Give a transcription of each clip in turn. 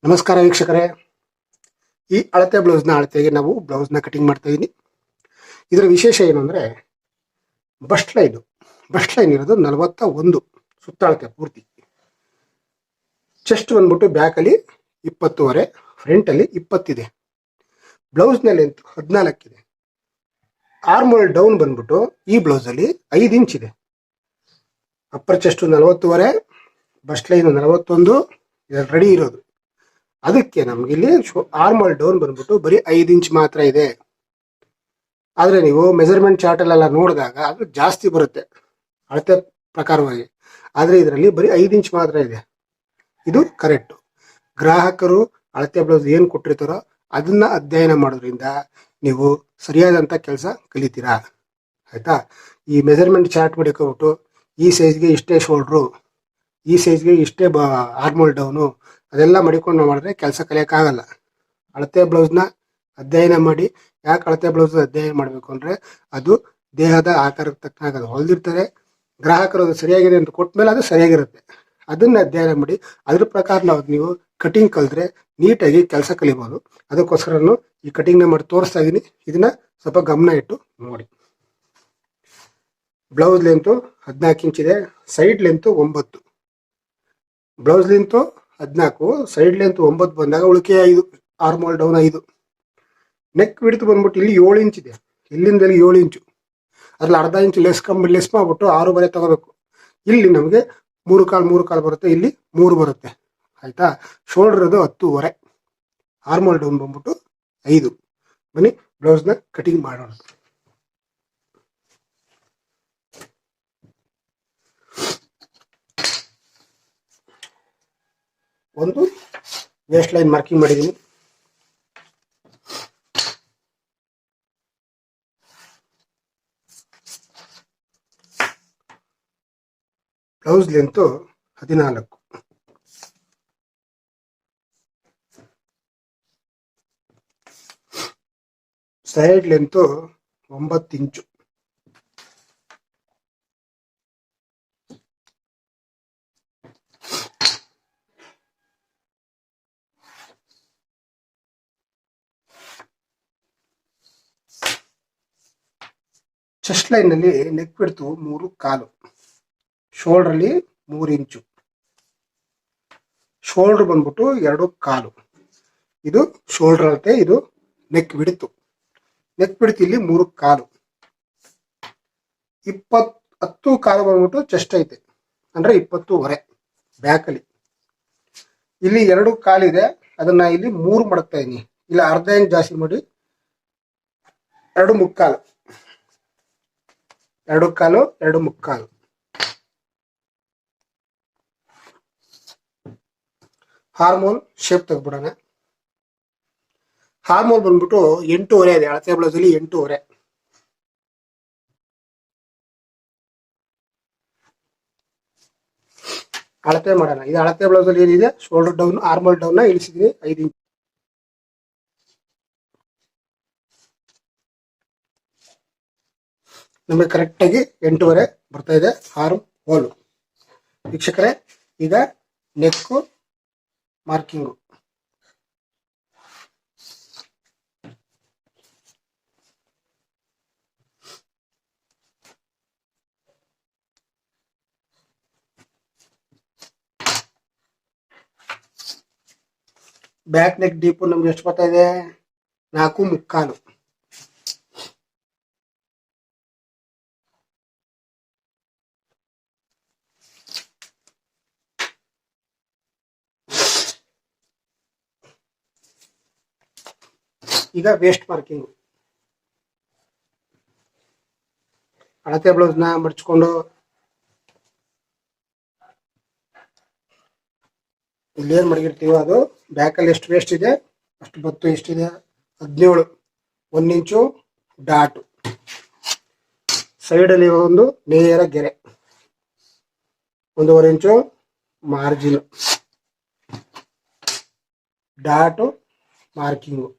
ನಮಸ್ಕಾರ ವೀಕ್ಷಕರೇ, ಈ ಅಳತೆ ಬ್ಲೌಸ್ನ ಅಳತೆಗೆ ನಾವು ಬ್ಲೌಸ್ನ ಕಟಿಂಗ್ ಮಾಡ್ತಾ ಇದ್ದೀನಿ. ಇದರ ವಿಶೇಷ ಏನು ಅಂದರೆ ಬಸ್ಟ್ ಲೈನ್ ಇರೋದು 41 ಸುತ್ತಾಳತೆ ಪೂರ್ತಿ. ಚೆಸ್ಟ್ ಬಂದ್ಬಿಟ್ಟು ಬ್ಯಾಕಲ್ಲಿ 20.5, ಫ್ರಂಟಲ್ಲಿ 20 ಇದೆ. ಬ್ಲೌಸ್ನ ಲೆಂತ್ 14 ಇದೆ. ಆರ್ಮೋಲ್ ಡೌನ್ ಬಂದ್ಬಿಟ್ಟು ಈ ಬ್ಲೌಸಲ್ಲಿ 5 ಇಂಚ್ ಇದೆ. Upper chest 40.5, bust line 41 ready ಇರೋದು. ಅದಕ್ಕೆ ನಮಗಿಲ್ಲಿ ಆರ್ಮಲ್ ಡೌನ್ ಬಂದ್ಬಿಟ್ಟು ಬರೀ 5 ಇಂಚ್ ಮಾತ್ರ ಇದೆ. ಆದರೆ ನೀವು ಮೆಜರ್ಮೆಂಟ್ ಚಾರ್ಟಲ್ಲೆಲ್ಲ ನೋಡಿದಾಗ ಅದು ಜಾಸ್ತಿ ಬರುತ್ತೆ ಅಳತೆ ಪ್ರಕಾರವಾಗಿ. ಆದರೆ ಇದರಲ್ಲಿ ಬರೀ 5 ಇಂಚ್ ಮಾತ್ರ ಇದೆ. ಇದು ಕರೆಕ್ಟು. ಗ್ರಾಹಕರು ಅಳತೆ ಬ್ಲೌಸ್ ಏನು ಕೊಟ್ಟಿರ್ತಾರೋ ಅದನ್ನ ಅಧ್ಯಯನ ಮಾಡೋದ್ರಿಂದ ನೀವು ಸರಿಯಾದಂಥ ಕೆಲಸ ಕಲಿತೀರಾ, ಆಯಿತಾ. ಈ ಮೆಜರ್ಮೆಂಟ್ ಚಾರ್ಟ್ ಮಾಡಿಕೊಬಿಟ್ಟು ಈ ಸೈಜ್ಗೆ ಇಷ್ಟೇ ಶೋಲ್ಡ್ರು, ಈ ಸೈಜ್ಗೆ ಇಷ್ಟೇ ಆರ್ಮೋಲ್ ಡೌನು, ಅದೆಲ್ಲ ಮಾಡಿಕೊಂಡು ನಾವು ಮಾಡಿದ್ರೆ ಕೆಲಸ ಕಲಿಯೋಕ್ಕಾಗಲ್ಲ. ಅಳತೆ ಬ್ಲೌಸ್ನ ಅಧ್ಯಯನ ಮಾಡಿ. ಯಾಕೆ ಅಳತೆ ಬ್ಲೌಸ್ ಅಧ್ಯಯನ ಮಾಡಬೇಕು ಅಂದರೆ ಅದು ದೇಹದ ಆಕಾರಕ್ಕೆ ತಕ್ಕನಾಗ ಅದು ಹೊಲ್ದಿರ್ತಾರೆ. ಗ್ರಾಹಕರು ಅದು ಸರಿಯಾಗಿದೆ ಅಂತ ಕೊಟ್ಟ ಮೇಲೆ ಅದು ಸರಿಯಾಗಿರುತ್ತೆ. ಅದನ್ನು ಅಧ್ಯಯನ ಮಾಡಿ ಅದ್ರ ಪ್ರಕಾರ ನೀವು ಕಟಿಂಗ್ ಕಲಿತ್ರೆ ನೀಟಾಗಿ ಕೆಲಸ ಕಲಿಬೋದು. ಅದಕ್ಕೋಸ್ಕರ ಈ ಕಟಿಂಗ್ನ ಮಾಡಿ ತೋರಿಸ್ತಾ ಇದ್ದೀನಿ. ಇದನ್ನ ಸ್ವಲ್ಪ ಗಮನ ಇಟ್ಟು ನೋಡಿ. ಬ್ಲೌಸ್ ಲೆಂತು 14 ಇಂಚ್ ಇದೆ. Side length 9. Blouse length 14, side length 9 ಬಂದಾಗ ಉಳಿಕೆ 5, ಆರ್ಮೋಲ್ ಡೌನ್ 5. ನೆಕ್ ವಿಡ್ತ್ ಬಂದ್ಬಿಟ್ಟು ಇಲ್ಲಿ 7 ಇಂಚ್ ಇದೆ. ಇಲ್ಲಿಂದ 7 ಇಂಚು, ಅದ್ರಲ್ಲಿ ಅರ್ಧ ಇಂಚು ಲೆಸ್ ಮಾಡ್ಬಿಟ್ಟು 6.5 ತಗೋಬೇಕು. ಇಲ್ಲಿ ನಮಗೆ 3 ಕಾಲು ಬರುತ್ತೆ, ಇಲ್ಲಿ 3 ಬರುತ್ತೆ, ಆಯ್ತಾ. ಶೋಲ್ಡರ್ ಅದು 10.5, ಆರ್ಮೋಲ್ ಡೌನ್ ಬಂದ್ಬಿಟ್ಟು 5. ಬನ್ನಿ ಬ್ಲೌಸ್ನ ಕಟಿಂಗ್ ಮಾಡೋಣ. ಒಂದು ವೇಸ್ಟ್ ಲೈನ್ ಮಾರ್ಕಿಂಗ್ ಮಾಡಿದ್ದೀನಿ. Blouse length 14. ಸೈಡ್ ಲೆಂತು 9 ಇಂಚು. ಚೆಸ್ಟ್ ಲೈನ್ನಲ್ಲಿ ನೆಕ್ ಬಿಡ್ತು 3 ಕಾಲು, ಶೋಲ್ಡ್ರಲ್ಲಿ 3 ಇಂಚು, ಶೋಲ್ಡರ್ ಬಂದ್ಬಿಟ್ಟು 2 ಕಾಲು. ಇದು ಶೋಲ್ಡರ್ ಅಳತೆ, ಇದು ನೆಕ್ ಬಿಡ್ತು. ನೆಕ್ ಬಿಡ್ತು ಇಲ್ಲಿ 3 ಕಾಲು. 10 ಕಾಲು ಬಂದ್ಬಿಟ್ಟು ಚೆಸ್ಟ್ ಐತೆ, ಅಂದ್ರೆ 20.5 ಬ್ಯಾಕಲ್ಲಿ. ಇಲ್ಲಿ 2 ಕಾಲಿದೆ, ಅದನ್ನ ಇಲ್ಲಿ 3 ಮಾಡ್ತಾ ಇದೀನಿ. ಇಲ್ಲ ಅರ್ಧ ಇಂಚ್ ಜಾಸ್ತಿ ಮಾಡಿ 2 ಮುಕ್ಕಾಲು, 2 ಕಾಲು 2 ಮುಕ್ಕಾಲು. ಹಾರ್ಮೋಲ್ ಶೇಪ್ ತೆಗೆದ್ಬಿಡೋಣ. ಹಾರ್ಮೋಲ್ ಬಂದ್ಬಿಟ್ಟು 8.5 ಇದೆ. ಅಳತೆ ಬ್ಲೌಸ್ ಅಲ್ಲಿ 8.5. ಅಳತೆ ಮಾಡೋಣ. ಇದು ಅಳತೆ ಬ್ಲೌಸ್ ಅಲ್ಲಿ ಏನಿದೆ, ಶೋಲ್ಡರ್ ಡೌನ್ ಆರ್ಮೋಲ್ ಡೌನ್ ನ ಇಳಿಸಿದೀನಿ 5 ಇಂಚ್. ನಮಗೆ ಕರೆಕ್ಟ್ ಆಗಿ 8.5 ಬರ್ತಾ ಇದೆ ಆರ್ಮ್ ಹೋಲ್. ವೀಕ್ಷಕರೇ, ಈಗ neck marking. Back neck deep ನಮ್ಗೆ ಎಷ್ಟು ಬರ್ತಾ ಇದೆ, 4 ಮುಕ್ಕಾಲು. ಈಗ ವೇಸ್ಟ್ ಮಾರ್ಕಿಂಗು. ಅಳತೆ ಬ್ಲೌಸ್ನ ಮಡ್ಚ್ಕೊಂಡು ಇಲ್ಲೇನು ಮಡಗಿರ್ತೀವೋ ಅದು ಬ್ಯಾಕಲ್ಲಿ ಎಷ್ಟು ವೇಸ್ಟ್ ಇದೆ ಅಷ್ಟು ಬತ್ತು. ಎಷ್ಟಿದೆ 17, 1 ಇಂಚು ಡಾಟು. ಸೈಡಲ್ಲಿ ಒಂದು ನೇರ ಗೆರೆ, 1.5 ಇಂಚು ಮಾರ್ಜಿನ್, ಡಾಟು ಮಾರ್ಕಿಂಗು.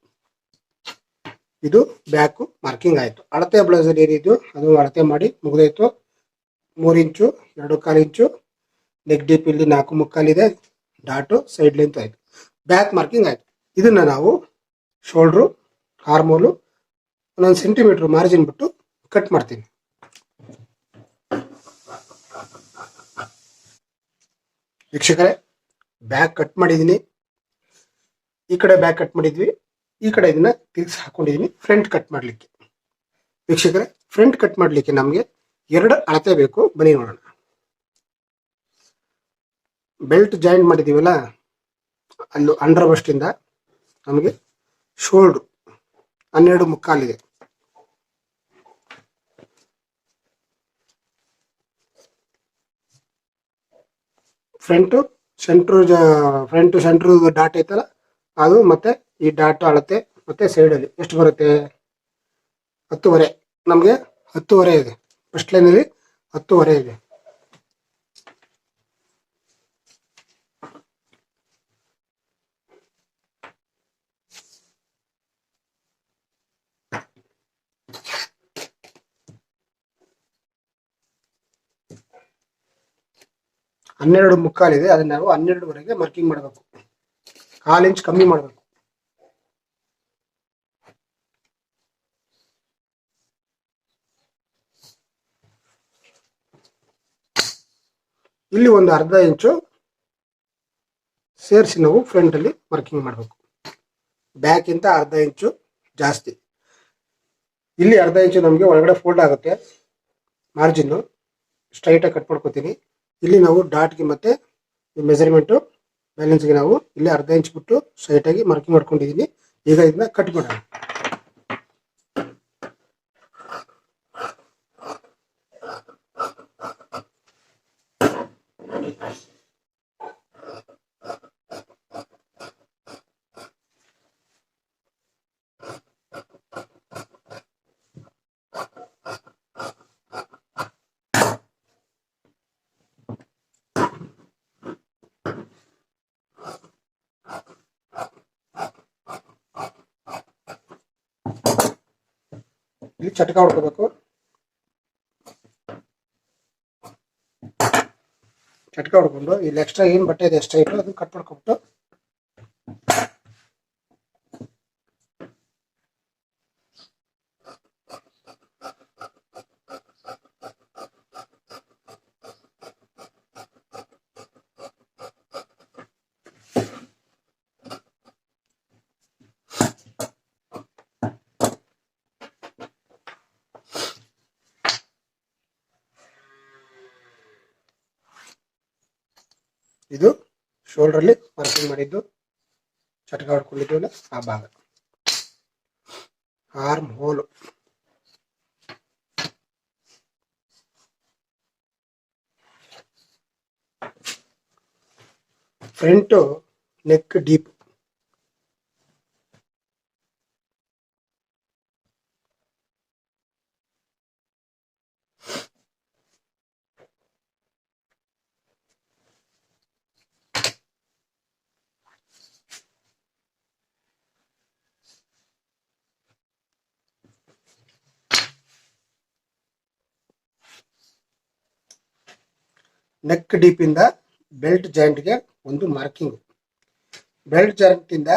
ಇದು ಬ್ಯಾಕ್ ಮಾರ್ಕಿಂಗ್ ಆಯಿತು. ಅಳತೆ ಬ್ಲೌಸ್ ಅಲ್ಲಿ ಏನಿದ್ದು ಅದು ಅಳತೆ ಮಾಡಿ ಮುಗಿದಾಯ್ತು. 3 ಇಂಚು 2 ಕಾಲು ಇಂಚು ನೆಕ್ ಡೀಪ್ ಇಲ್ಲಿ 4 ಮುಕ್ಕಾಲಿದೆ. ಡಾಟು ಸೈಡ್ ಲೆಂತ್ ಆಯಿತು. ಬ್ಯಾಕ್ ಮಾರ್ಕಿಂಗ್ ಆಯ್ತು. ಇದನ್ನ ನಾವು ಶೋಲ್ಡ್ರು, ಆರ್ಮೋಲು 1 ಸೆಂಟಿಮೀಟರ್ ಮಾರ್ಜಿನ್ ಬಿಟ್ಟು ಕಟ್ ಮಾಡ್ತೀನಿ. ವೀಕ್ಷಕರೇ, ಬ್ಯಾಕ್ ಕಟ್ ಮಾಡಿದ್ದೀನಿ. ಈ ಕಡೆ ಬ್ಯಾಕ್ ಕಟ್ ಮಾಡಿದ್ವಿ, ಈ ಕಡೆ ಇದನ್ನ ತಿರ್ಗಿಸಿ ಹಾಕೊಂಡಿದ್ದೀನಿ ಫ್ರಂಟ್ ಕಟ್ ಮಾಡಲಿಕ್ಕೆ. ವೀಕ್ಷಕರೇ, ಫ್ರಂಟ್ ಕಟ್ ಮಾಡಲಿಕ್ಕೆ ನಮಗೆ 2 ಅಳತೆ ಬೇಕು. ಬನ್ನಿ ನೋಡೋಣ. ಬೆಲ್ಟ್ ಜಾಯಿಂಟ್ ಮಾಡಿದೀವಲ್ಲ, ಅಲ್ಲೂ ಅಂಡರ್ ಬಸ್ಟ್ ಇಂದ ನಮಗೆ ಶೋಲ್ಡ್ರು 12 ಮುಕ್ಕಾಲಿದೆ. ಫ್ರಂಟ್ ಸೆಂಟ್ರ್ ಡಾಟ್ ಐತಲ್ಲ ಅದು, ಮತ್ತೆ ಈ ಡಾಟ್ ಅಳತೆ, ಮತ್ತೆ ಸೈಡಲ್ಲಿ ಎಷ್ಟು ಬರುತ್ತೆ? 10.5. ನಮಗೆ 10.5 ಇದೆ. ಫಸ್ಟ್ ಲೈನಲ್ಲಿ 10.5 ಇದೆ. ಹನ್ನೆರಡು ಮುಕ್ಕಾಲಿದೆ. ಅದನ್ನ ನಾವು 12ವರೆಗೆ ಮಾರ್ಕಿಂಗ್ ಮಾಡಬೇಕು. 1/4 ಇಂಚ್ ಕಮ್ಮಿ ಮಾಡಬೇಕು. ಇಲ್ಲಿ ಒಂದು ಅರ್ಧ ಇಂಚು ಸೇರಿಸಿ ನಾವು ಫ್ರಂಟ್ ಅಲ್ಲಿ ಮಾರ್ಕಿಂಗ್ ಮಾಡಬೇಕು. ಬ್ಯಾಕ್ ಇಂತ ಅರ್ಧ ಇಂಚು ಜಾಸ್ತಿ. ಇಲ್ಲಿ ಅರ್ಧ ಇಂಚು ನಮಗೆ ಒಳಗಡೆ ಫೋಲ್ಡ್ ಆಗುತ್ತೆ. ಮಾರ್ಜಿನ್ ಸ್ಟ್ರೈಟ್ ಆಗಿ ಕಟ್ ಮಾಡ್ಕೋತೀನಿ. ಇಲ್ಲಿ ನಾವು ಡಾಟ್ಗೆ ಮತ್ತೆ ಮೆಜರ್ಮೆಂಟು ಬ್ಯಾಲೆನ್ಸ್ಗೆ ನಾವು ಇಲ್ಲಿ ಅರ್ಧ ಇಂಚ್ ಬಿಟ್ಟು ಸ್ಟ್ರೈಟ್ ಆಗಿ ಮಾರ್ಕಿಂಗ್ ಮಾಡ್ಕೊಂಡಿದ್ದೀನಿ. ಈಗ ಇದನ್ನ ಕಟ್ ಮಾಡೋಣ. ಇಲ್ಲಿ ಚಟಕ ಹೊಡ್ಕೋಬೇಕು. ಚಟಕ ಹೊಡ್ಕೊಂಡು ಇಲ್ಲಿ ಎಕ್ಸ್ಟ್ರಾ ಏನು ಬಟ್ಟೆ ಇದೆ ಎಕ್ಸ್ಟ್ರಾ ಇಟ್ಟು ಅದನ್ನ ಕಟ್ ಮಾಡ್ಕೊಬಿಟ್ಟು ಇದು ಶೋಲ್ಡರ್ ಅಲ್ಲಿ ಮಾರ್ಕಿಂಗ್ ಮಾಡಿದ್ದು ಚಟಕ ಹೊಡ್ಕೊಂಡಿದ್ದೀವಲ್ಲ ಆ ಭಾಗ. Armhole, front neck deep, neck deep ಇಂದ ಬೆಲ್ಟ್ ಜಾಯಿಂಟ್ಗೆ ಒಂದು ಮಾರ್ಕಿಂಗ್, ಬೆಲ್ಟ್ ಜಾಯಿಂಟ್ ಇಂದ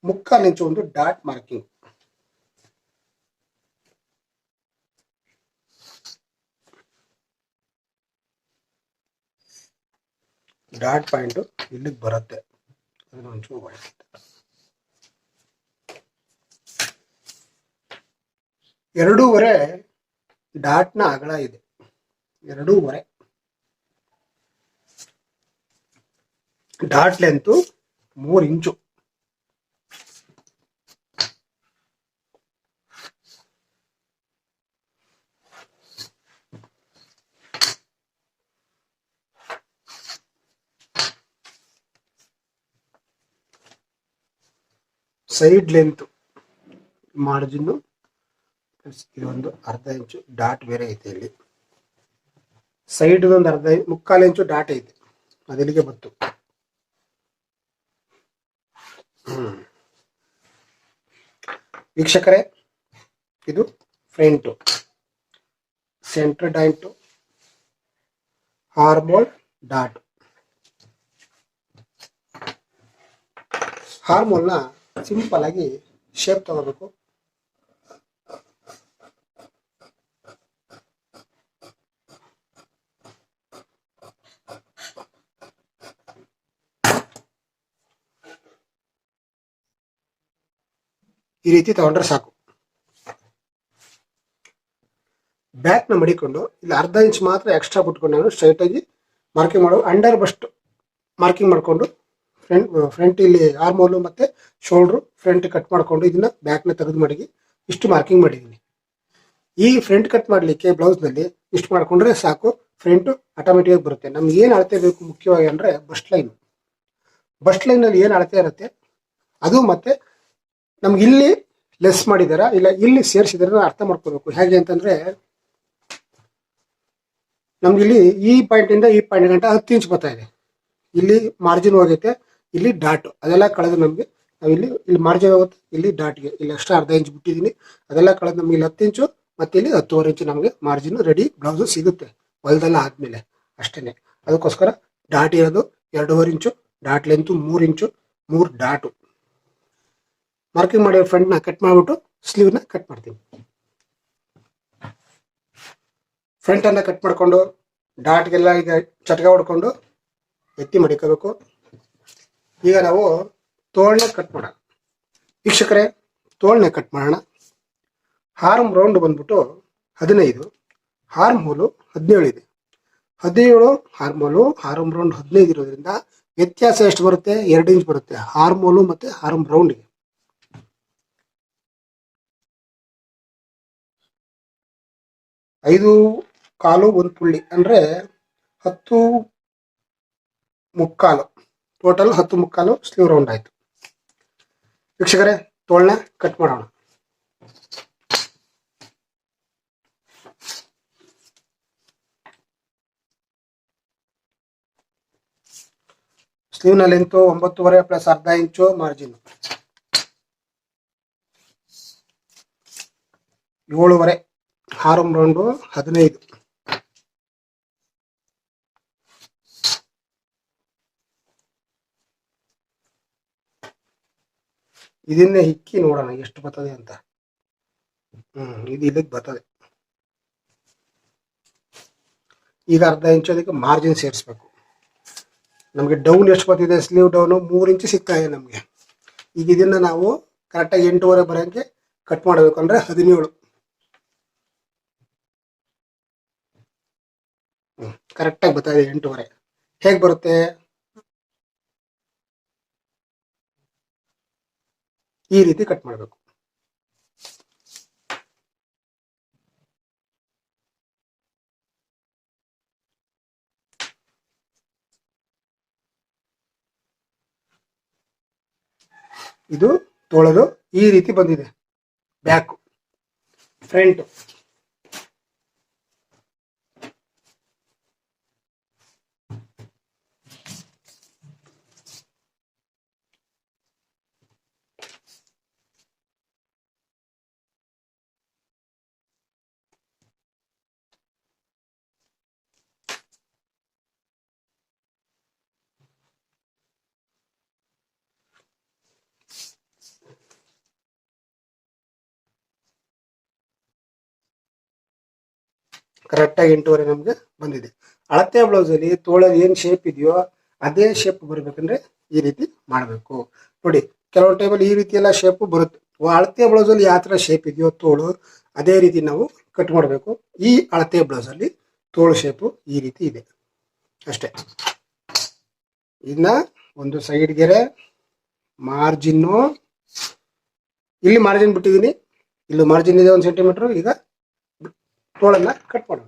1/4 ಇಂಚು ಒಂದು ಡಾಟ್ ಮಾರ್ಕಿಂಗ್. ಡಾಟ್ ಪಾಯಿಂಟ್ ಇಲ್ಲಿಗೆ ಬರುತ್ತೆ. ಅದನ್ನ ಒಂಚೂರು ಒಳಗೆ 2.5 ಡಾಟ್ನ ಅಗಲ ಇದೆ. 2.5 ಡಾಟ್ ಲೆಂತ್ 3 ಇಂಚು. ಸೈಡ್ ಲೆಂತ್ ಮಾರ್ಜಿನ್ ಇದೊಂದು ಅರ್ಧ ಇಂಚು ಡಾಟ್ ಬೇರೆ ಐತೆ. ಇಲ್ಲಿ ಸೈಡ್ ಒಂದು 1/4 ಇಂಚು ಡಾಟ್ ಐತೆ, ಅದಲ್ಲಿಗೆ ಬಂತು. ವೀಕ್ಷಕರೇ, ಇದು ಫ್ರಂಟು, ಸೆಂಟರ್ ಡಾಯಿಂಟು, ಆರ್ಮೋಲ್ ಡಾಟ್. ಹಾರ್ಮೋಲ್ನ ಸಿಂಪಲ್ ಆಗಿ ಶೇಪ್ ತಗೋಬೇಕು. ಈ ರೀತಿ ತಗೊಂಡ್ರೆ ಸಾಕು. ಬ್ಯಾಕ್ನ ಮಡಿಕೊಂಡು ಇಲ್ಲಿ ಅರ್ಧ ಇಂಚ್ ಮಾತ್ರ ಎಕ್ಸ್ಟ್ರಾ ಬಿಟ್ಕೊಂಡು ನಾನು ಸ್ಟ್ರೈಟ್ ಆಗಿ ಮಾರ್ಕಿಂಗ್ ಮಾಡೋ ಅಂಡರ್ ಬಸ್ಟ್ ಮಾರ್ಕಿಂಗ್ ಮಾಡಿಕೊಂಡು ಫ್ರಂಟ್ ಇಲ್ಲಿ ಆರ್ಮೋಲು ಮತ್ತೆ ಶೋಲ್ಡ್ರು ಫ್ರಂಟ್ ಕಟ್ ಮಾಡಿಕೊಂಡು ಇದನ್ನ ಬ್ಯಾಕ್ನ ತೆಗೆದು ಮಡಗಿ ಇಷ್ಟು ಮಾರ್ಕಿಂಗ್ ಮಾಡಿದ್ದೀನಿ. ಈ ಫ್ರಂಟ್ ಕಟ್ ಮಾಡಲಿಕ್ಕೆ ಬ್ಲೌಸ್ನಲ್ಲಿ ಇಷ್ಟು ಮಾಡ್ಕೊಂಡ್ರೆ ಸಾಕು, ಫ್ರಂಟು ಆಟೋಮೆಟಿಕ್ ಆಗಿ ಬರುತ್ತೆ. ನಮ್ಗೆ ಏನು ಅಳತೆ ಬೇಕು ಮುಖ್ಯವಾಗಿ ಅಂದರೆ ಬಸ್ಟ್ ಲೈನಲ್ಲಿ ಏನು ಅಳತೆ ಇರುತ್ತೆ ಅದು, ಮತ್ತೆ ನಮ್ಗೆ ಇಲ್ಲಿ ಲೆಸ್ ಮಾಡಿದಾರ ಇಲ್ಲ ಇಲ್ಲಿ ಸೇರಿಸಿದಾರ ಅರ್ಥ ಮಾಡ್ಕೋಬೇಕು. ಹೇಗೆ ಅಂತಂದ್ರೆ ನಮ್ಗೆ ಇಲ್ಲಿ ಈ ಪಾಯಿಂಟ್ ಇಂದ ಈ ಪಾಯಿಂಟ್ ಗಂಟ 10 ಇಂಚ್ ಬರ್ತಾ ಇದೆ. ಇಲ್ಲಿ ಮಾರ್ಜಿನ್ ಹೋಗೈತೆ, ಇಲ್ಲಿ ಡಾಟ್ ಅದೆಲ್ಲ ಕಳೆದು ನಮಗೆ ನಾವು ಇಲ್ಲಿ ಮಾರ್ಜಿನ್ ಹೋಗುತ್ತೆ, ಇಲ್ಲಿ ಡಾಟ್ಗೆ ಇಲ್ಲಿ ಎಕ್ಸ್ಟ್ರಾ ಅರ್ಧ ಇಂಚ್ ಬಿಟ್ಟಿದ್ದೀನಿ, ಅದೆಲ್ಲ ಕಳೆದು ನಮ್ಗೆ ಇಲ್ಲಿ 10 ಇಂಚು ಮತ್ತೆ ಇಲ್ಲಿ 10.5 ಇಂಚು ನಮಗೆ ಮಾರ್ಜಿನ್ ರೆಡಿ ಬ್ಲೌಸ್ ಸಿಗುತ್ತೆ ಹೊಲದೆಲ್ಲ ಆದ್ಮೇಲೆ ಅಷ್ಟೇನೆ. ಅದಕ್ಕೋಸ್ಕರ ಡಾಟ್ ಇರೋದು 2.5 ಇಂಚು, ಡಾಟ್ ಲೆಂತ್ 3 ಇಂಚು, 3 ಡಾಟು ಮಾರ್ಕಿಂಗ್ ಮಾಡಿರೋ ಫ್ರಂಟ್ನ ಕಟ್ ಮಾಡಿಬಿಟ್ಟು ಸ್ಲೀವ್ನ ಕಟ್ ಮಾಡ್ತೀನಿ. ಫ್ರಂಟ್ ಅನ್ನ ಕಟ್ ಮಾಡ್ಕೊಂಡು ಡಾಟ್ಗೆಲ್ಲ ಈಗ ಚಟ್ಕ ಹೊಡ್ಕೊಂಡು ಎತ್ತಿ ಮಡಿಕೋಬೇಕು. ಈಗ ನಾವು ತೋಳ್ನ ಕಟ್ ಮಾಡೋಣ. ವೀಕ್ಷಕರೇ, ತೋಳ್ನ ಕಟ್ ಮಾಡೋಣ. ಹಾರ್ಮ್ ರೌಂಡ್ ಬಂದ್ಬಿಟ್ಟು 15, ಹಾರ್ಮ್ ಹೋಲು 17 ಇದೆ. 17 ಹಾರ್ಮ್ ಹೋಲು, ಹಾರ್ಮ್ ರೌಂಡ್ 15 ಇರೋದ್ರಿಂದ ವ್ಯತ್ಯಾಸ ಎಷ್ಟು ಬರುತ್ತೆ? 2 ಇಂಚ್ ಬರುತ್ತೆ ಹಾರ್ಮ್ ಹೋಲು ಮತ್ತೆ ಹಾರ್ಮ್ ರೌಂಡ್ಗೆ. 5.25 ಒಂದು ಪುಳ್ಳಿ ಅಂದ್ರೆ 10.25, ಟೋಟಲ್ 10.25 ಸ್ಲೀವ್ ರೌಂಡ್ ಆಯ್ತು. ವೀಕ್ಷಕರೇ, ತೋಳ್ನ ಕಟ್ ಮಾಡೋಣ. ಸ್ಲೀವ್ನ ಲೆಂತ್ 9.5 ಪ್ಲಸ್ ಅರ್ಧ ಇಂಚು ಮಾರ್ಜಿನ್ 7.5. Harm round 15. ಇದನ್ನೇ ಹಿಕ್ಕಿ ನೋಡೋಣ ಎಷ್ಟು ಬರ್ತದೆ ಅಂತ. ಇದು ಇಲ್ಲಿಗೆ ಬರ್ತದೆ. ಈಗ ಅರ್ಧ ಇಂಚು ಅದಕ್ಕೆ ಮಾರ್ಜಿನ್ ಸೇರಿಸ್ಬೇಕು. ನಮಗೆ ಡೌನ್ ಎಷ್ಟು ಬರ್ತಿದೆ? ಸ್ಲೀವ್ ಡೌನು 3 ಇಂಚು ಸಿಗ್ತಾ ಇದೆ ನಮಗೆ. ಈಗ ಇದನ್ನ ನಾವು ಕರೆಕ್ಟಾಗಿ 8.5 ಬರೋಂಗೆ ಕಟ್ ಮಾಡಬೇಕು. ಅಂದ್ರೆ 17 ಕರೆಕ್ಟಾಗಿ ಬರ್ತಾ ಇದೆ. 8.5 ಹೇಗೆ ಬರುತ್ತೆ? ಈ ರೀತಿ ಕಟ್ ಮಾಡಬೇಕು. ಇದು ತೋಳಲು ಈ ರೀತಿ ಬಂದಿದೆ. Back, front. ಕರೆಕ್ಟಾಗಿ 8.5 ನಮ್ಗೆ ಬಂದಿದೆ. ಅಳತೆ ಬ್ಲೌಸ್ ಅಲ್ಲಿ ತೋಳಲ್ಲಿ ಏನ್ ಶೇಪ್ ಇದೆಯೋ ಅದೇ ಶೇಪ್ ಬರ್ಬೇಕಂದ್ರೆ ಈ ರೀತಿ ಮಾಡಬೇಕು. ನೋಡಿ, ಕೆಲವೊಂದು ಟೈಮಲ್ಲಿ ಈ ರೀತಿ ಎಲ್ಲ ಶೇಪ್ ಬರುತ್ತೆ. ಅಳತೆ ಬ್ಲೌಸ್ ಅಲ್ಲಿ ಯಾವ ತರ ಶೇಪ್ ಇದೆಯೋ ತೋಳು ಅದೇ ರೀತಿ ನಾವು ಕಟ್ ಮಾಡಬೇಕು. ಈ ಅಳತೆ ಬ್ಲೌಸ್ ಅಲ್ಲಿ ತೋಳು ಶೇಪು ಈ ರೀತಿ ಇದೆ ಅಷ್ಟೇ. ಇನ್ನ ಒಂದು ಸೈಡ್ ಗೆರೆ, ಮಾರ್ಜಿನ್ನು ಇಲ್ಲಿ ಮಾರ್ಜಿನ್ ಬಿಟ್ಟಿದ್ದೀನಿ, ಇಲ್ಲಿ ಮಾರ್ಜಿನ್ ಇದೆ 1 ಸೆಂಟಿಮೀಟರ್. ಈಗ ತೋಳನ್ನ ಕಟ್ ಮಾಡೋಣ.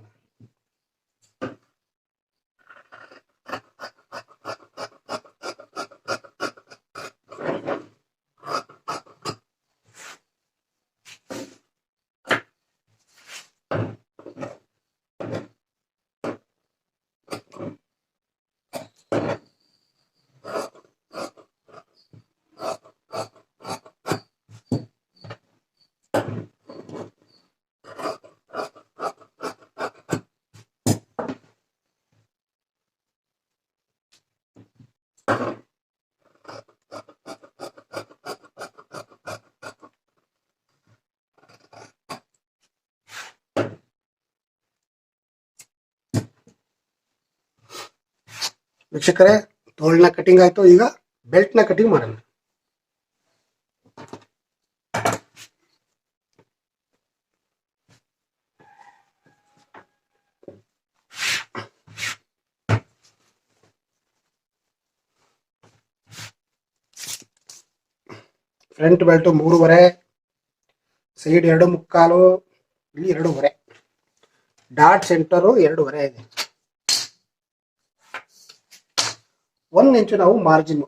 ವೀಕ್ಷಕರೇ, ತೋಳ್ನ ಕಟಿಂಗ್ ಆಯ್ತು. ಈಗ ಬೆಲ್ಟ್ನ ಕಟಿಂಗ್ ಮಾಡೋಣ. ಫ್ರಂಟ್ ಬೆಲ್ಟ್ 3.5, ಸೈಡ್ 2.25, ಇಲ್ಲಿ 2.5, ಡಾಟ್ ಸೆಂಟರು 2.5 ಇದೆ. 1 ಇಂಚು ನಾವು ಮಾರ್ಜಿನ್.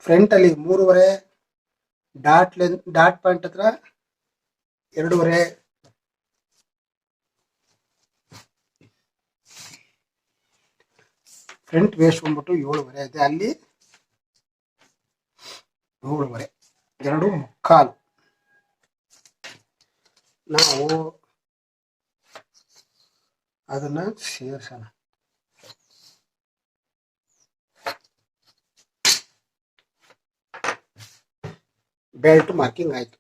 ಫ್ರಂಟ್ ಅಲ್ಲಿ 3.5, ಡಾಟ್ ಪಾಯಿಂಟ್ ಹತ್ರ 2.5, ಫ್ರಂಟ್ ವೇಸ್ಟ್ ಬಂದ್ಬಿಟ್ಟು 7.5 ಇದೆ. ಅಲ್ಲಿ 7.5, 2.25. ನಾವು ಅದನ್ನ ಸೇರಿಸೋಣ. ಬೆಲ್ಟ್ ಮಾರ್ಕಿಂಗ್ ಆಯ್ತು.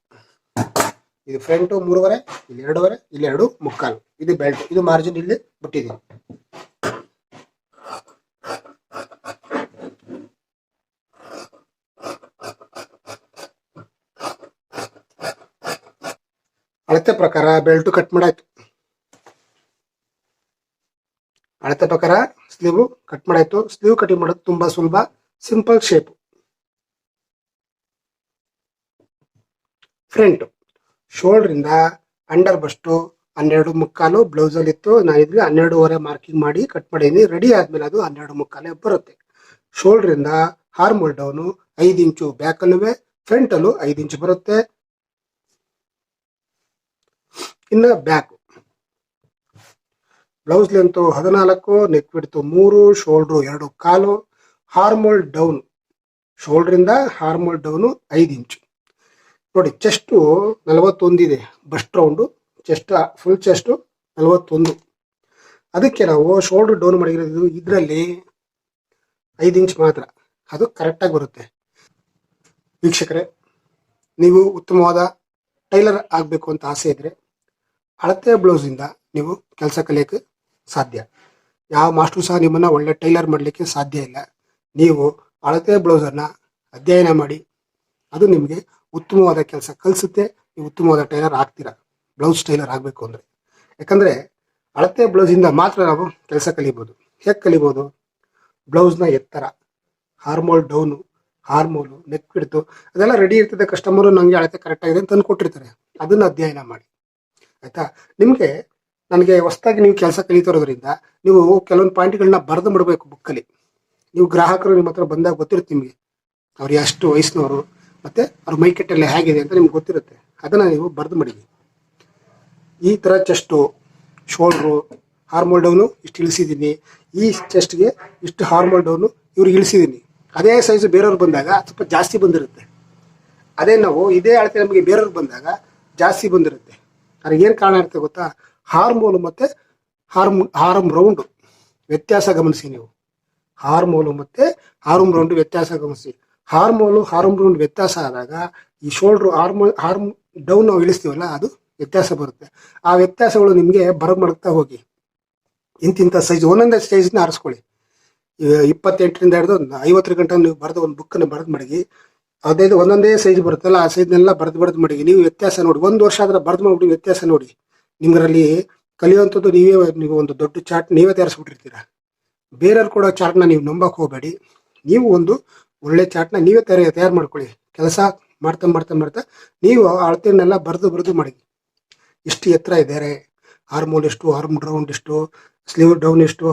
ಇದು ಫ್ರಂಟ್ 3.5, ಇಲ್ಲಿ 2.5, ಇಲ್ಲಿ 2.25. ಇದು ಬೆಲ್ಟ್. ಇದು ಮಾರ್ಜಿನ್ ಇಲ್ಲಿ ಬಿಟ್ಟಿದೆ. ಅಳತೆ ಪ್ರಕಾರ ಬೆಲ್ಟ್ ಕಟ್ ಮಾಡಾಯ್ತು. ಅಳತೆ ಪ್ರಕಾರ ಸ್ಲೀವ್ ಕಟ್ ಮಾಡಾಯ್ತು. ಸ್ಲೀವ್ ಕಟಿಂಗ್ ಮಾಡೋದು ತುಂಬಾ ಸುಲಭ, ಸಿಂಪಲ್ ಶೇಪ್. ಫ್ರಂಟ್ ಶೋಲ್ಡರ್ ಇಂದ ಅಂಡರ್ ಬಸ್ಟು 12.25 ಬ್ಲೌಸ್ ಅಲ್ಲಿ ಇತ್ತು. ನಾನು ಇದ್ರಲ್ಲಿ 12.5 ಮಾರ್ಕಿಂಗ್ ಮಾಡಿ ಕಟ್ ಮಾಡಿದೀನಿ. ರೆಡಿ ಆದ್ಮೇಲೆ ಅದು 12.25 ಬರುತ್ತೆ. ಶೋಲ್ಡರ್ ಇಂದ ಹಾರ್ಮೋಲ್ ಡೌನು 5 ಇಂಚು ಬ್ಯಾಕ್ ಅಲ್ಲೂ, ಫ್ರಂಟ್ ಅಲ್ಲೂ 5 ಇಂಚು ಬರುತ್ತೆ. ಇನ್ನು back blouse length 14, neck width 3, shoulder 2.25, armhole down shoulder ಇಂದ ಹಾರ್ಮೋಲ್ ಡೌನು 5 ಇಂಚು. ನೋಡಿ, ಚೆಸ್ಟ್ 41 ಇದೆ. Bust round chest, full chest 41. ಅದಕ್ಕೆ ನಾವು ಶೋಲ್ಡರ್ ಡೌನ್ ಮಾಡಿರೋದು ಇದರಲ್ಲಿ 5 ಇಂಚ್ ಮಾತ್ರ. ಅದು ಕರೆಕ್ಟಾಗಿ ಬರುತ್ತೆ. ವೀಕ್ಷಕರೇ, ನೀವು ಉತ್ತಮವಾದ ಟೈಲರ್ ಆಗಬೇಕು ಅಂತ ಆಸೆ ಇದ್ರೆ ಅಳತೆ ಬ್ಲೌಸ್ ಇಂದ ನೀವು ಕೆಲಸ ಕಲಿಯಕ್ಕೆ ಸಾಧ್ಯ. ಯಾವ ಮಾಸ್ಟರ್ ಸಹ ನಿಮ್ಮನ್ನ ಒಳ್ಳೆ ಟೈಲರ್ ಮಾಡಲಿಕ್ಕೆ ಸಾಧ್ಯ ಇಲ್ಲ. ನೀವು ಅಳತೆ ಬ್ಲೌಸ್ ಅನ್ನ ಅಧ್ಯಯನ ಮಾಡಿ, ಅದು ನಿಮಗೆ ಉತ್ತಮವಾದ ಕೆಲಸ ಕಲಿಸುತ್ತೆ. ನೀವು ಉತ್ತಮವಾದ ಟೈಲರ್ ಆಗ್ತೀರಾ, ಬ್ಲೌಸ್ ಟೈಲರ್ ಆಗಬೇಕು ಅಂದ್ರೆ. ಯಾಕಂದ್ರೆ ಅಳತೆ ಬ್ಲೌಸ್ ಇಂದ ಮಾತ್ರ ನಾವು ಕೆಲಸ ಕಲಿಬಹುದು. ಹೇಗೆ ಕಲಿಬಹುದು? ಬ್ಲೌಸ್ನ ಎತ್ತರ, ಹಾರ್ಮೋಲ್ ಡೌನು, ಹಾರ್ಮೋಲು, ನೆಕ್ ಬಿಡ್ತು, ಅದೆಲ್ಲ ರೆಡಿ ಇರ್ತದೆ. ಕಸ್ಟಮರು ನನಗೆ ಅಳತೆ ಕರೆಕ್ಟ್ ಆಗಿದೆ ಅಂತ ತಂದು ಕೊಟ್ಟಿರ್ತಾರೆ. ಅದನ್ನ ಅಧ್ಯಯನ ಮಾಡಿ, ಆಯ್ತಾ? ನಿಮಗೆ ನನಗೆ ಹೊಸದಾಗಿ ನೀವು ಕೆಲಸ ಕಲಿತಿರೋದ್ರಿಂದ ನೀವು ಕೆಲವೊಂದು ಪಾಯಿಂಟ್ಗಳನ್ನ ಬರೆದು ಮಾಡಬೇಕು ಬುಕ್ಕಲ್ಲಿ. ನೀವು ಗ್ರಾಹಕರು ನಿಮ್ಮ ಹತ್ರ ಬಂದಾಗ ಗೊತ್ತಿರುತ್ತೆ ನಿಮಗೆ ಅವ್ರು ಎಷ್ಟು ವಯಸ್ಸಿನವರು, ಮತ್ತೆ ಅವ್ರ ಮೈಕಟ್ಟೆಲ್ಲ ಹೇಗಿದೆ ಅಂತ ನಿಮ್ಗೆ ಗೊತ್ತಿರುತ್ತೆ. ಅದನ್ನ ನೀವು ಬರೆದು ಮಡಿಗಿ. ಈ ಥರ ಚೆಸ್ಟು, ಶೋಲ್ಡ್ರು, ಹಾರ್ಮೋಲ್ ಡೌನು ಇಷ್ಟು ಇಳಿಸಿದ್ದೀನಿ, ಈ ಚೆಸ್ಟ್ಗೆ ಇಷ್ಟು ಹಾರ್ಮೋಲ್ ಡೌನು ಇವ್ರಿಗೆ ಇಳಿಸಿದ್ದೀನಿ. ಅದೇ ಸೈಜು ಬೇರೆಯವ್ರು ಬಂದಾಗ ಸ್ವಲ್ಪ ಜಾಸ್ತಿ ಬಂದಿರುತ್ತೆ. ಅದೇ ನಾವು ಇದೇ ಅಳತೆ ನಮಗೆ ಬೇರೆಯವ್ರು ಬಂದಾಗ ಜಾಸ್ತಿ ಬಂದಿರುತ್ತೆ. ಅದಕ್ಕೆ ಏನು ಕಾರಣ ಇರುತ್ತೆ ಗೊತ್ತಾ? ಹಾರ್ಮೋಲು ಮತ್ತು ಹಾರ್ಮ್ ರೌಂಡು ವ್ಯತ್ಯಾಸ ಗಮನಿಸಿ. ನೀವು ಹಾರ್ಮೋಲು ಮತ್ತು ಹಾರ್ಮ್ ರೌಂಡ್ ವ್ಯತ್ಯಾಸ ಗಮನಿಸಿ. ಹಾರ್ಮ್ ರೌಂಡ್ ವ್ಯತ್ಯಾಸ ಆದಾಗ ಈ ಶೋಲ್ಡ್ರು ಹಾರ್ಮ್ ಡೌನ್ ನಾವು ಇಳಿಸ್ತೀವಲ್ಲ, ಅದು ವ್ಯತ್ಯಾಸ ಬರುತ್ತೆ. ಆ ವ್ಯತ್ಯಾಸಗಳು ನಿಮಗೆ ಬರಮಡ್ತಾ ಹೋಗಿ ಇಂತಿಂಥ ಸೈಜ್, ಒಂದೊಂದೇ ಸೈಜ್ನ ಆರಿಸ್ಕೊಳ್ಳಿ. 28ರಿಂದ ಹಿಡಿದು 50 ಗಂಟೆ ನೀವು ಬರೆದು ಒಂದು ಬುಕ್ಕನ್ನು ಬರೆದು ಮಡಗಿ, ಅದೇ ಒಂದೊಂದೇ ಸೈಜ್ ಬರುತ್ತಲ್ಲ, ಆ ಸೈಜ್ನೆಲ್ಲ ಬರೆದು ಮಡಗಿ. ನೀವು ವ್ಯತ್ಯಾಸ ನೋಡಿ, 1 ವರ್ಷ ಆದ್ರೆ ಬರೆದು ಮಾಡ್ಬಿಟ್ಟು ವ್ಯತ್ಯಾಸ ನೋಡಿ. ನಿಮ್ಗರಲ್ಲಿ ಕಲಿಯುವಂಥದ್ದು ನೀವು ಒಂದು ದೊಡ್ಡ ಚಾರ್ಟ್ ನೀವೇ ತಯಾರಿಸ್ಬಿಟ್ಟಿರ್ತೀರ. ಬೇರೆಯವ್ರು ಕೊಡೋ ಚಾರ್ಟ್ನ ನೀವು ನಂಬಕ್ಕೆ ಹೋಗಬೇಡಿ. ನೀವು ಒಂದು ಒಳ್ಳೆ ಚಾರ್ಟ್ನ ನೀವೇ ತಯಾರು ಮಾಡ್ಕೊಳ್ಳಿ. ಕೆಲಸ ಮಾಡ್ತಾ ನೀವು ಅಳತೆಯನ್ನೆಲ್ಲ ಬರೆದು ಮಡಗಿ. ಇಷ್ಟು ಎತ್ತರ ಇದ್ದಾರೆ, ಹಾರ್ಮೋಲ್ ಎಷ್ಟು, ಹಾರ್ಮ್ ರೌಂಡ್ ಎಷ್ಟು, ಸ್ಲೀವ್ ಡೌನ್ ಎಷ್ಟು,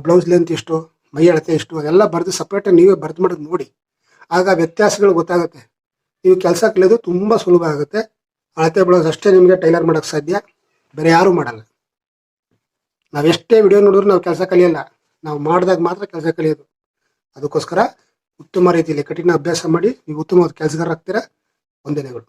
ಬ್ಲೌಸ್ ಲೆಂತ್ ಎಷ್ಟು, ಮೈ ಅಳತೆ ಎಷ್ಟು, ಅದೆಲ್ಲ ಬರೆದು ಸಪ್ರೇಟಾಗಿ ನೀವೇ ಬರೆದು ಮಾಡೋದು ನೋಡಿ. ಆಗ ವ್ಯತ್ಯಾಸಗಳು ಗೊತ್ತಾಗುತ್ತೆ. ನೀವು ಕೆಲಸ ಕಲಿಯೋದು ತುಂಬ ಸುಲಭ ಆಗುತ್ತೆ. ಅಳತೆ ಬ್ಲೌಸ್ ಅಷ್ಟೇ ನಿಮಗೆ ಟೈಲರ್ ಮಾಡೋಕ್ಕೆ ಸಾಧ್ಯ, ಬೇರೆ ಯಾರೂ ಮಾಡಲ್ಲ. ನಾವೆಷ್ಟೇ ವಿಡಿಯೋ ನೋಡಿದ್ರು ನಾವು ಕೆಲಸ ಕಲಿಯಲ್ಲ, ನಾವು ಮಾಡಿದಾಗ ಮಾತ್ರ ಕೆಲಸ ಕಲಿಯೋದು. ಅದಕ್ಕೋಸ್ಕರ ಉತ್ತಮ ರೀತಿಯಲ್ಲಿ ಕಠಿಣ ಅಭ್ಯಾಸ ಮಾಡಿ ನೀವು ಉತ್ತಮವಾದ ಕೆಲಸಗಾರ ಆಗ್ತೀರಾ. ವಂದನೆಗಳು.